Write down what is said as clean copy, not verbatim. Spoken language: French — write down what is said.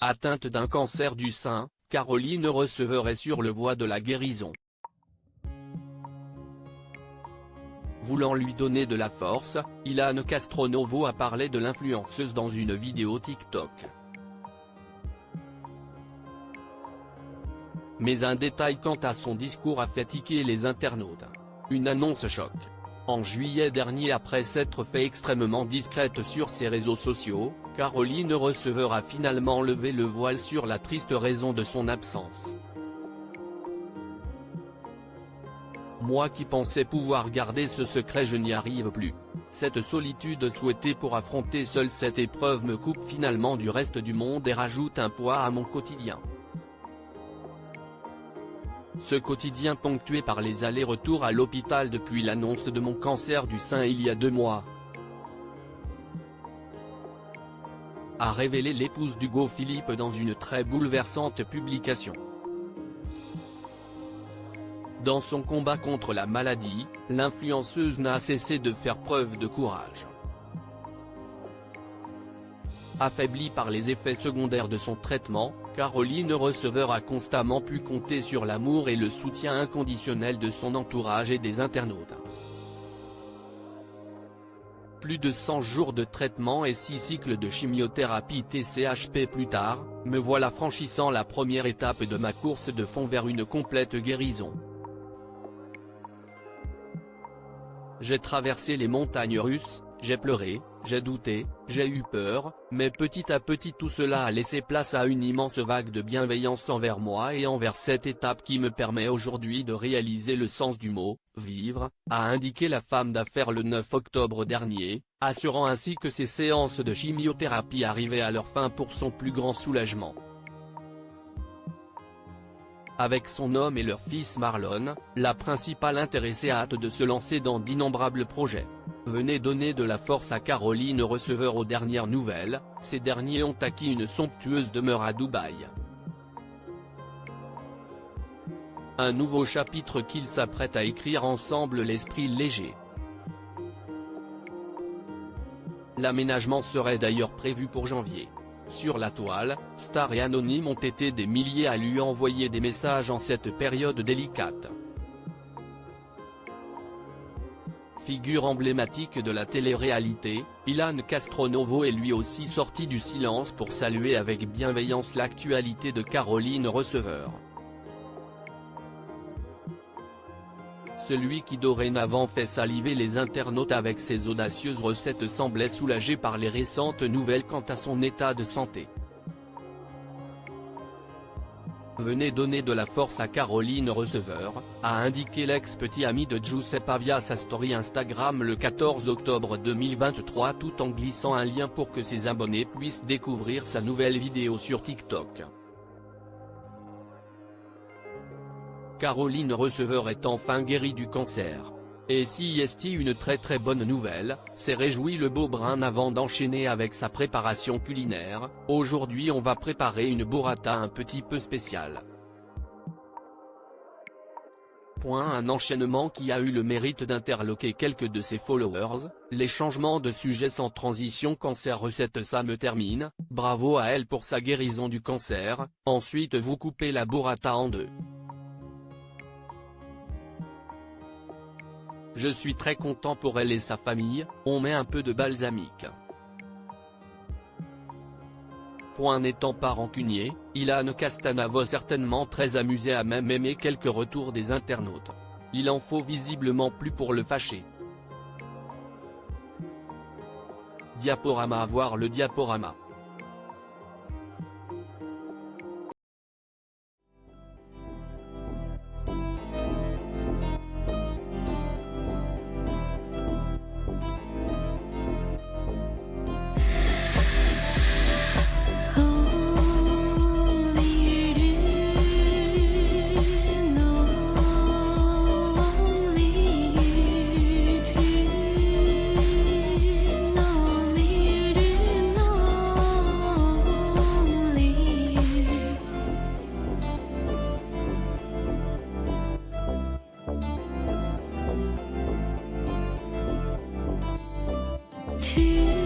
Atteinte d'un cancer du sein, Caroline Receveur est sur le voie de la guérison. Voulant lui donner de la force, Ilan Castronovo a parlé de l'influenceuse dans une vidéo TikTok. Mais un détail quant à son discours a fait tiquer les internautes. Une annonce choc. En juillet dernier, après s'être fait extrêmement discrète sur ses réseaux sociaux, Caroline Receveur a finalement levé le voile sur la triste raison de son absence. Moi qui pensais pouvoir garder ce secret, je n'y arrive plus. Cette solitude souhaitée pour affronter seule cette épreuve me coupe finalement du reste du monde et rajoute un poids à mon quotidien. Ce quotidien ponctué par les allers-retours à l'hôpital depuis l'annonce de mon cancer du sein il y a 2 mois. A révélé l'épouse d'Hugo Philippe dans une très bouleversante publication. Dans son combat contre la maladie, l'influenceuse n'a cessé de faire preuve de courage. Affaiblie par les effets secondaires de son traitement, Caroline Receveur a constamment pu compter sur l'amour et le soutien inconditionnel de son entourage et des internautes. Plus de 100 jours de traitement et 6 cycles de chimiothérapie TCHP plus tard, me voilà franchissant la première étape de ma course de fond vers une complète guérison. J'ai traversé les montagnes russes, j'ai pleuré, j'ai douté, j'ai eu peur, mais petit à petit tout cela a laissé place à une immense vague de bienveillance envers moi et envers cette étape qui me permet aujourd'hui de réaliser le sens du mot « vivre », a indiqué la femme d'affaires le 9 octobre dernier, assurant ainsi que ces séances de chimiothérapie arrivaient à leur fin pour son plus grand soulagement. Avec son homme et leur fils Marlon, la principale intéressée a hâte de se lancer dans d'innombrables projets. Venez donner de la force à Caroline Receveur. Aux dernières nouvelles, ces derniers ont acquis une somptueuse demeure à Dubaï. Un nouveau chapitre qu'ils s'apprêtent à écrire ensemble, l'esprit léger. L'aménagement serait d'ailleurs prévu pour janvier. Sur la toile, stars et anonymes ont été des milliers à lui envoyer des messages en cette période délicate. Figure emblématique de la télé-réalité, Ilan Castronovo est lui aussi sorti du silence pour saluer avec bienveillance l'actualité de Caroline Receveur. Celui qui dorénavant fait saliver les internautes avec ses audacieuses recettes semblait soulagé par les récentes nouvelles quant à son état de santé. Venez donner de la force à Caroline Receveur, a indiqué l'ex-petit ami de Giuseppa via sa story Instagram le 14 octobre 2023, tout en glissant un lien pour que ses abonnés puissent découvrir sa nouvelle vidéo sur TikTok. Caroline Receveur est enfin guérie du cancer. Et si est une très bonne nouvelle, s'est réjoui le beau brun avant d'enchaîner avec sa préparation culinaire. Aujourd'hui on va préparer une burrata un petit peu spéciale. Un enchaînement qui a eu le mérite d'interloquer quelques de ses followers. Les changements de sujet sans transition. Cancer recette, ça me termine, bravo à elle pour sa guérison du cancer. Ensuite vous coupez la burrata en 2. Je suis très content pour elle et sa famille, on met un peu de balsamique. N'étant pas rancunier, Ilan Castronovo certainement très amusé, a même aimé quelques retours des internautes. Il en faut visiblement plus pour le fâcher. Diaporama, à voir le diaporama. To